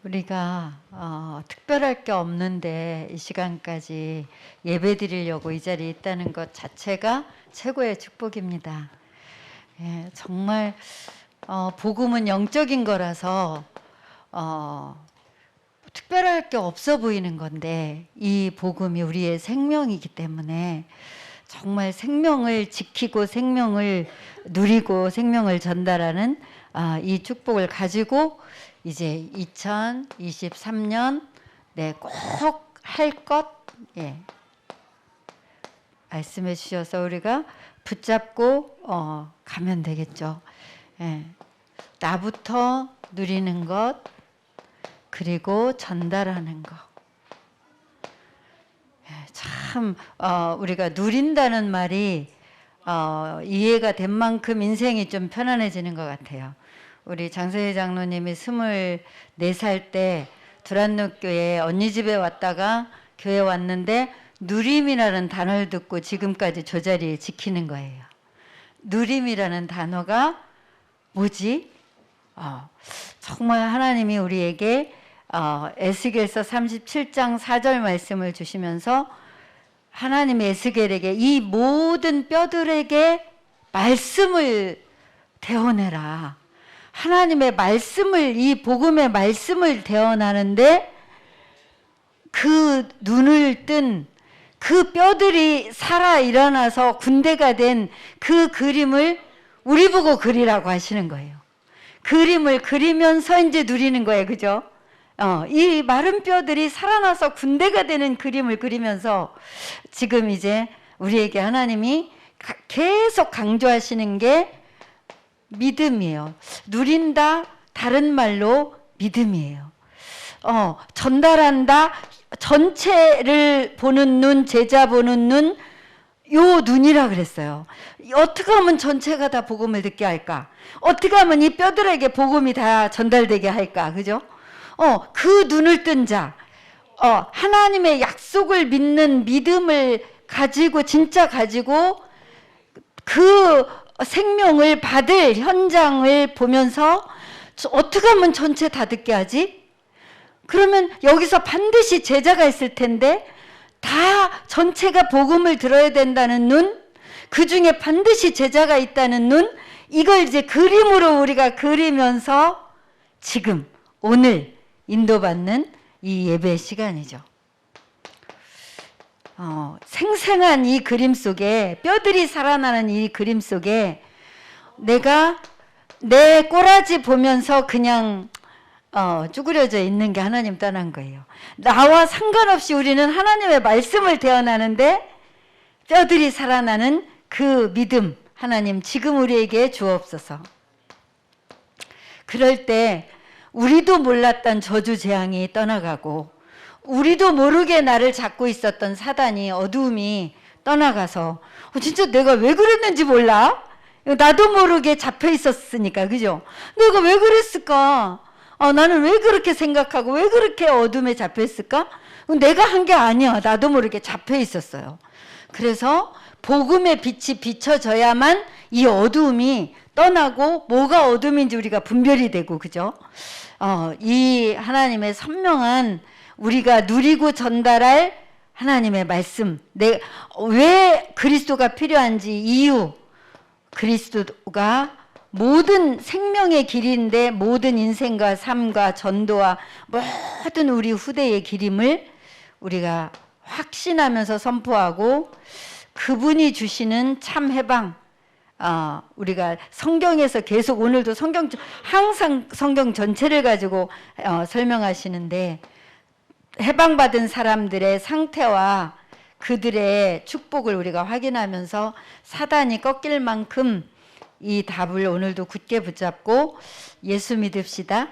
우리가 특별할 게 없는데 이 시간까지 예배 드리려고 이 자리에 있다는 것 자체가 최고의 축복입니다. 예, 정말 복음은 영적인 거라서 특별할 게 없어 보이는 건데 이 복음이 우리의 생명이기 때문에 정말 생명을 지키고 생명을 누리고 생명을 전달하는 이 축복을 가지고 이제 2023년 꼭 할 것 말씀해 주셔서 우리가 붙잡고 가면 되겠죠. 나부터 누리는 것 그리고 전달하는 것. 참 우리가 누린다는 말이 이해가 된 만큼 인생이 좀 편안해지는 것 같아요. 우리 장세희 장로님이 24살 때 두란노교회 언니 집에 왔다가 교회 왔는데 누림이라는 단어를 듣고 지금까지 저 자리에 지키는 거예요. 누림이라는 단어가 뭐지? 정말 하나님이 우리에게 에스겔서 37장 4절 말씀을 주시면서 하나님의 에스겔에게 이 모든 뼈들에게 말씀을 대어내라. 하나님의 말씀을, 이 복음의 말씀을 대어나는데 그 눈을 뜬 그 뼈들이 살아 일어나서 군대가 된 그 그림을 우리 보고 그리라고 하시는 거예요. 그림을 그리면서 이제 누리는 거예요. 그죠? 이 마른 뼈들이 살아나서 군대가 되는 그림을 그리면서 지금 이제 우리에게 하나님이 계속 강조하시는 게 믿음이에요. 누린다, 다른 말로 믿음이에요. 전달한다, 전체를 보는 눈, 제자 보는 눈, 요 눈이라 그랬어요. 어떻게 하면 전체가 다 복음을 듣게 할까? 어떻게 하면 이 뼈들에게 복음이 다 전달되게 할까? 그죠? 그 눈을 뜬 자, 하나님의 약속을 믿는 믿음을 가지고, 진짜 가지고 그 생명을 받을 현장을 보면서 어떻게 하면 전체 다 듣게 하지? 그러면 여기서 반드시 제자가 있을 텐데 다 전체가 복음을 들어야 된다는 눈, 그 중에 반드시 제자가 있다는 눈, 이걸 이제 그림으로 우리가 그리면서 지금 오늘 인도받는 이 예배 시간이죠. 생생한 이 그림 속에, 뼈들이 살아나는 이 그림 속에 내가 내 꼬라지 보면서 그냥 쭈그려져 있는 게 하나님 떠난 거예요. 나와 상관없이 우리는 하나님의 말씀을 대어나는데 뼈들이 살아나는 그 믿음, 하나님 지금 우리에게 주옵소서. 그럴 때 우리도 몰랐던 저주 재앙이 떠나가고 우리도 모르게 나를 잡고 있었던 사단이, 어두움이 떠나가서 진짜 내가 왜 그랬는지 몰라? 나도 모르게 잡혀 있었으니까, 그죠? 내가 왜 그랬을까? 나는 왜 그렇게 생각하고 왜 그렇게 어둠에 잡혀 있을까? 내가 한 게 아니야. 나도 모르게 잡혀 있었어요. 그래서 복음의 빛이 비춰져야만 이 어두움이 떠나고 뭐가 어둠인지 우리가 분별이 되고, 그죠? 이 하나님의 선명한 우리가 누리고 전달할 하나님의 말씀, 왜 그리스도가 필요한지 이유, 그리스도가 모든 생명의 길인데 모든 인생과 삶과 전도와 모든 우리 후대의 길임을 우리가 확신하면서 선포하고 그분이 주시는 참 해방, 우리가 성경에서 계속 오늘도 항상 성경 전체를 가지고 설명하시는데 해방받은 사람들의 상태와 그들의 축복을 우리가 확인하면서 사단이 꺾일 만큼 이 답을 오늘도 굳게 붙잡고 예수 믿읍시다.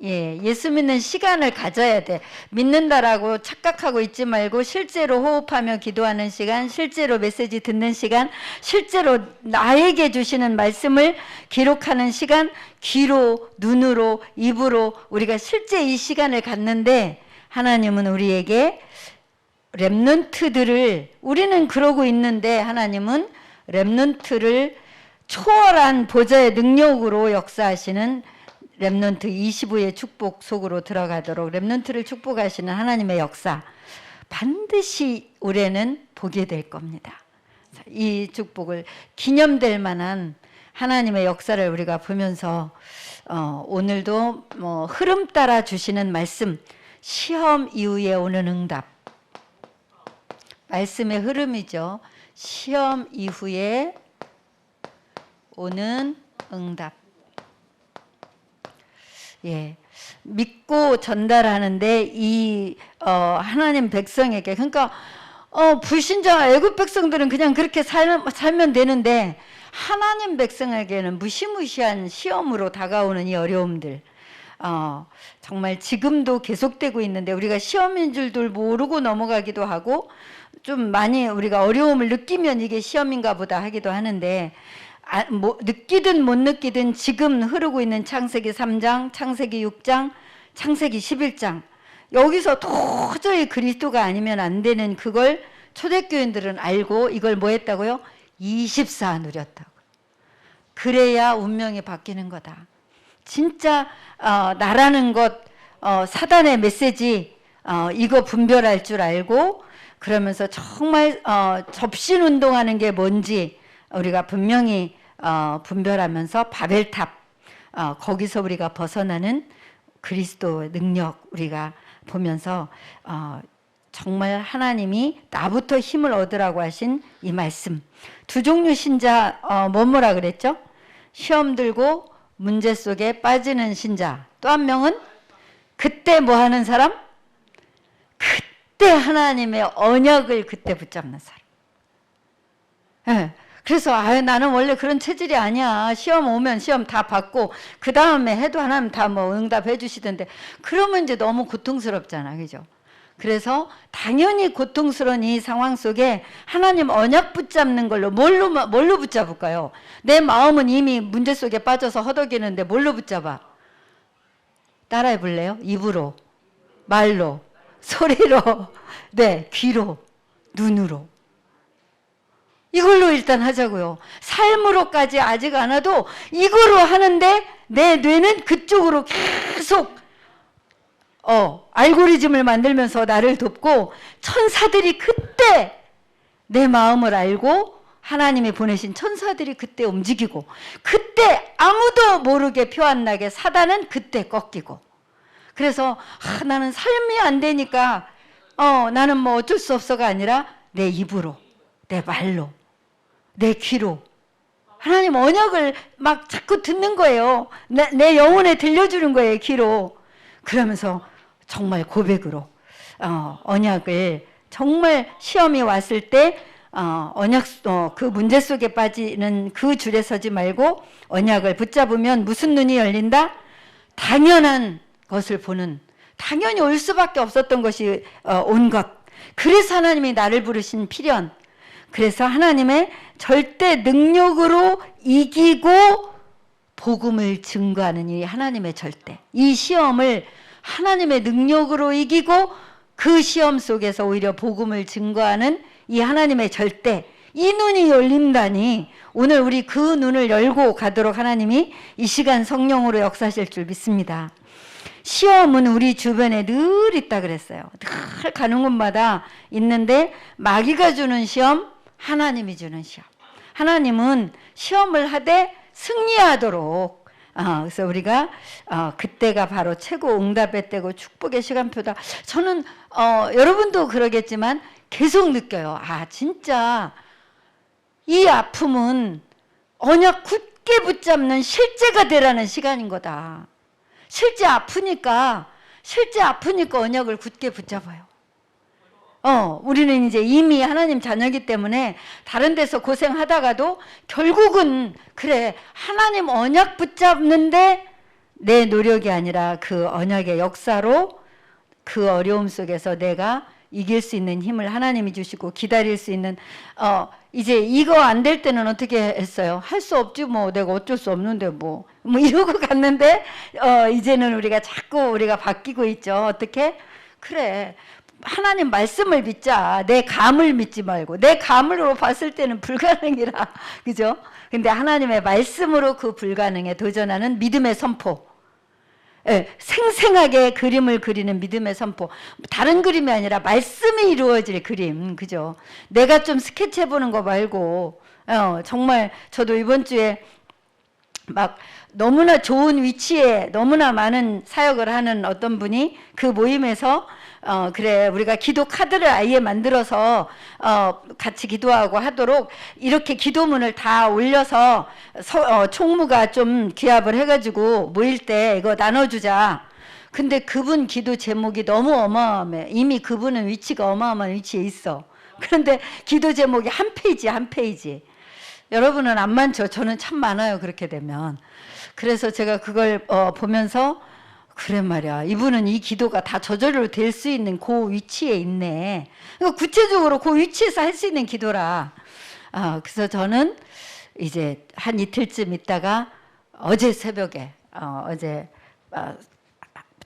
예수 믿는 시간을 가져야 돼. 믿는다라고 착각하고 있지 말고 실제로 호흡하며 기도하는 시간, 실제로 메시지 듣는 시간, 실제로 나에게 주시는 말씀을 기록하는 시간, 귀로, 눈으로, 입으로 우리가 실제 이 시간을 갖는데 하나님은 우리에게 렘넌트들을, 우리는 그러고 있는데 하나님은 렘넌트를 초월한 보좌의 능력으로 역사하시는 렘넌트 25의 축복 속으로 들어가도록 렘넌트를 축복하시는 하나님의 역사 반드시 올해는 보게 될 겁니다. 이 축복을 기념될 만한 하나님의 역사를 우리가 보면서 오늘도 흐름 따라 주시는 말씀, 시험 이후에 오는 응답, 말씀의 흐름이죠. 시험 이후에 오는 응답. 예, 믿고 전달하는데 이 하나님 백성에게, 그러니까 불신자 애굽 백성들은 그냥 그렇게 살면 되는데 하나님 백성에게는 무시무시한 시험으로 다가오는 이 어려움들, 정말 지금도 계속되고 있는데 우리가 시험인 줄도 모르고 넘어가기도 하고 좀 많이 우리가 어려움을 느끼면 이게 시험인가 보다 하기도 하는데, 느끼든 못 느끼든 지금 흐르고 있는 창세기 3장, 창세기 6장, 창세기 11장, 여기서 도저히 그리스도가 아니면 안 되는 그걸 초대교인들은 알고 이걸 뭐 했다고요? 24 누렸다고. 그래야 운명이 바뀌는 거다. 진짜 나라는 것, 사단의 메시지, 이거 분별할 줄 알고, 그러면서 정말 접신운동하는 게 뭔지 우리가 분명히 분별하면서 바벨탑, 거기서 우리가 벗어나는 그리스도의 능력 우리가 보면서 정말 하나님이 나부터 힘을 얻으라고 하신 이 말씀. 두 종류 신자, 뭐라 그랬죠? 시험 들고 문제 속에 빠지는 신자. 또 한 명은 그때 뭐 하는 사람? 그때 하나님의 언약을 그때 붙잡는 사람. 네. 그래서 나는 원래 그런 체질이 아니야. 시험 오면 시험 다 받고 그 다음에 해도 하나님 다 뭐 응답해 주시던데, 그러면 이제 너무 고통스럽잖아, 그죠? 그래서 당연히 고통스러운 이 상황 속에 하나님 언약 붙잡는 걸로 뭘로 붙잡을까요? 내 마음은 이미 문제 속에 빠져서 허덕이는데 뭘로 붙잡아? 따라해 볼래요? 입으로, 말로, 소리로, 네, 귀로, 눈으로. 이걸로 일단 하자고요. 삶으로까지 아직 안 와도 이거로 하는데 내 뇌는 그쪽으로 계속 알고리즘을 만들면서 나를 돕고, 천사들이 그때 내 마음을 알고 하나님이 보내신 천사들이 그때 움직이고, 그때 아무도 모르게 표 안 나게 사단은 그때 꺾이고. 그래서 나는 삶이 안 되니까 나는 뭐 어쩔 수 없어가 아니라 내 입으로, 내 말로, 내 귀로 하나님 언약을 막 자꾸 듣는 거예요. 내 영혼에 들려주는 거예요, 귀로. 그러면서 정말 고백으로 언약을, 정말 시험이 왔을 때 언약, 그 문제 속에 빠지는 그 줄에 서지 말고 언약을 붙잡으면 무슨 눈이 열린다? 당연한 것을 보는, 당연히 올 수밖에 없었던 것이 온 것. 그래서 하나님이 나를 부르신 필연, 그래서 하나님의 절대 능력으로 이기고 복음을 증거하는 이 하나님의 절대, 이 시험을 하나님의 능력으로 이기고 그 시험 속에서 오히려 복음을 증거하는 이 하나님의 절대, 이 눈이 열린다니 오늘 우리 그 눈을 열고 가도록 하나님이 이 시간 성령으로 역사하실 줄 믿습니다. 시험은 우리 주변에 늘 있다 그랬어요. 늘 가는 곳마다 있는데, 마귀가 주는 시험, 하나님이 주는 시험. 하나님은 시험을 하되 승리하도록, 그래서 우리가 그때가 바로 최고 응답의 때고 축복의 시간표다. 저는 여러분도 그러겠지만 계속 느껴요. 진짜 이 아픔은 언약 굳게 붙잡는 실제가 되라는 시간인 거다. 실제 아프니까 언약을 굳게 붙잡아요. 우리는 이제 이미 하나님 자녀이기 때문에 다른 데서 고생하다가도 결국은 그래, 하나님 언약 붙잡는데 내 노력이 아니라 그 언약의 역사로 그 어려움 속에서 내가 이길 수 있는 힘을 하나님이 주시고 기다릴 수 있는, 이제 이거 안 될 때는 어떻게 했어요? 할 수 없지 뭐, 내가 어쩔 수 없는데 뭐 이러고 갔는데, 이제는 우리가 바뀌고 있죠. 어떻게? 그래, 하나님 말씀을 믿자. 내 감을 믿지 말고. 내 감으로 봤을 때는 불가능이라. 그죠? 근데 하나님의 말씀으로 그 불가능에 도전하는 믿음의 선포. 생생하게 그림을 그리는 믿음의 선포. 다른 그림이 아니라 말씀이 이루어질 그림. 그죠? 내가 좀 스케치해보는 거 말고 정말 저도 이번 주에 막 너무나 좋은 위치에 너무나 많은 사역을 하는 어떤 분이 그 모임에서 그래 우리가 기도 카드를 아예 만들어서 같이 기도하고 하도록 이렇게 기도문을 다 올려서 총무가 좀 기합을 해가지고 모일 때 이거 나눠주자. 근데 그분 기도 제목이 너무 어마어마해. 이미 그분은 위치가 어마어마한 위치에 있어. 그런데 기도 제목이 한 페이지 한 페이지. 여러분은 안 많죠? 저는 참 많아요. 그렇게 되면. 그래서 제가 그걸 보면서 그래 말이야. 이분은 이 기도가 다 저절로 될 수 있는 그 위치에 있네. 그러니까 구체적으로 그 위치에서 할 수 있는 기도라. 그래서 저는 이제 한 이틀쯤 있다가 어제 새벽에 어제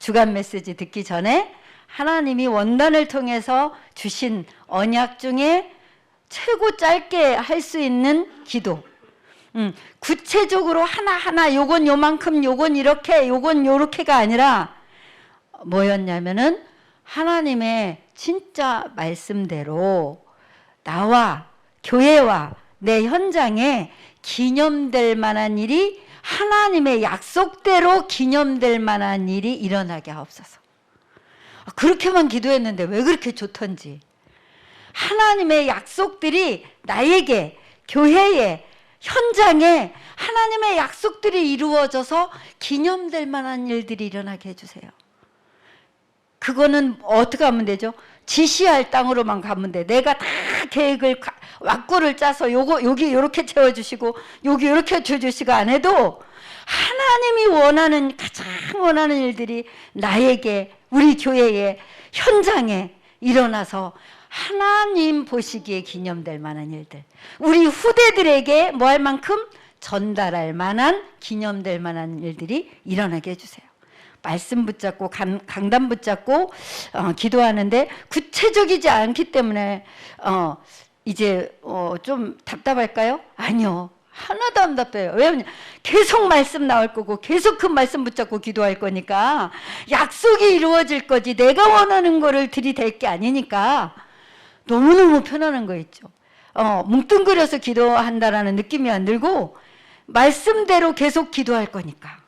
주간 메시지 듣기 전에 하나님이 원단을 통해서 주신 언약 중에 최고 짧게 할 수 있는 기도. 구체적으로 하나하나 요건 요만큼 요건 이렇게 요건 요렇게가 아니라 뭐였냐면은 하나님의 진짜 말씀대로 나와 교회와 내 현장에 기념될 만한 일이 하나님의 약속대로 기념될 만한 일이 일어나게 하옵소서. 그렇게만 기도했는데 왜 그렇게 좋던지. 하나님의 약속들이 나에게 교회에 현장에 하나님의 약속들이 이루어져서 기념될 만한 일들이 일어나게 해주세요. 그거는 어떻게 하면 되죠? 지시할 땅으로만 가면 돼. 내가 다 계획을 왁구를 짜서 여기 이렇게 채워주시고 여기 이렇게 채워주시고 안 해도 하나님이 원하는 가장 원하는 일들이 나에게 우리 교회의 현장에 일어나서 하나님 보시기에 기념될 만한 일들, 우리 후대들에게 뭐 할 만큼 전달할 만한 기념될 만한 일들이 일어나게 해주세요. 말씀 붙잡고 강단 붙잡고 기도하는데 구체적이지 않기 때문에 이제 좀 답답할까요? 아니요. 하나도 안 답답해요. 왜냐면 계속 말씀 나올 거고 계속 그 말씀 붙잡고 기도할 거니까 약속이 이루어질 거지 내가 원하는 거를 들이댈 게 아니니까 너무너무 편안한 거 있죠. 뭉뚱그려서 기도한다라는 느낌이 안 들고 말씀대로 계속 기도할 거니까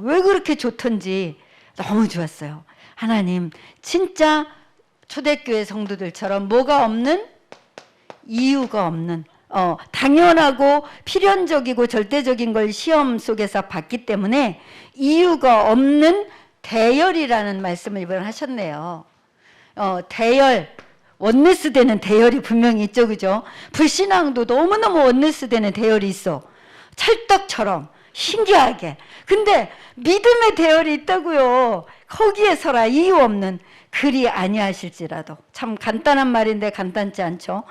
왜 그렇게 좋던지 너무 좋았어요. 하나님 진짜 초대교회 성도들처럼 뭐가 없는 이유가 없는 당연하고 필연적이고 절대적인 걸 시험 속에서 봤기 때문에 이유가 없는 대열이라는 말씀을 이번에 하셨네요. 대열 원네스 되는 대열이 분명히 있죠. 그죠? 불신앙도 너무너무 원네스 되는 대열이 있어. 찰떡처럼 신기하게. 근데 믿음의 대열이 있다고요. 거기에 서라 이유 없는 그리 아니하실지라도. 참 간단한 말인데 간단치 않죠.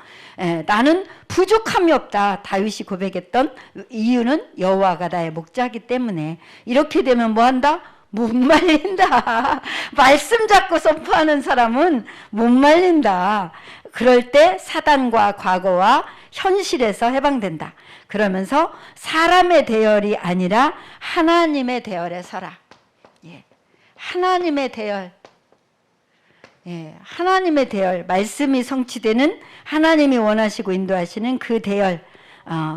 나는 부족함이 없다. 다윗이 고백했던 이유는 여호와가 나의 목자이기 때문에. 이렇게 되면 뭐한다? 못 말린다. 말씀 잡고 선포하는 사람은 못 말린다. 그럴 때 사단과 과거와 현실에서 해방된다. 그러면서 사람의 대열이 아니라 하나님의 대열에 서라. 하나님의 대열. 하나님의 대열. 말씀이 성취되는 하나님이 원하시고 인도하시는 그 대열.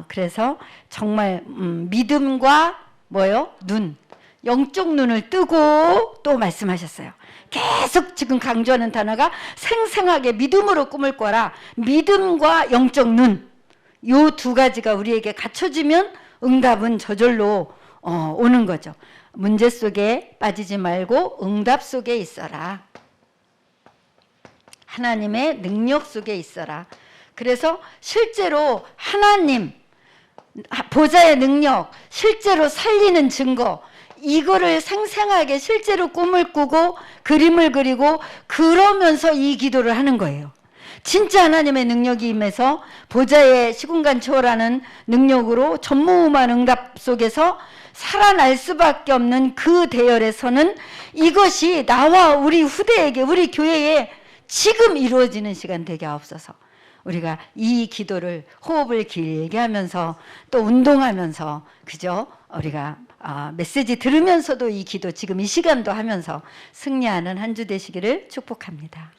그래서 정말 믿음과 뭐요? 눈. 영적 눈을 뜨고 또 말씀하셨어요. 계속 지금 강조하는 단어가 생생하게 믿음으로 꿈을 꿔라. 믿음과 영적 눈. 요 두 가지가 우리에게 갖춰지면 응답은 저절로 오는 거죠. 문제 속에 빠지지 말고 응답 속에 있어라. 하나님의 능력 속에 있어라. 그래서 실제로 하나님 보좌의 능력, 실제로 살리는 증거, 이거를 생생하게 실제로 꿈을 꾸고 그림을 그리고 그러면서 이 기도를 하는 거예요. 진짜 하나님의 능력이 임해서 보좌의 시공간 초월하는 능력으로 전무후무한 응답 속에서 살아날 수밖에 없는 그 대열에서는 이것이 나와 우리 후대에게 우리 교회에 지금 이루어지는 시간 되게 하옵소서. 우리가 이 기도를 호흡을 길게 하면서 또 운동하면서 그죠? 우리가 메시지 들으면서도 이 기도 지금 이 시간도 하면서 승리하는 한 주 되시기를 축복합니다.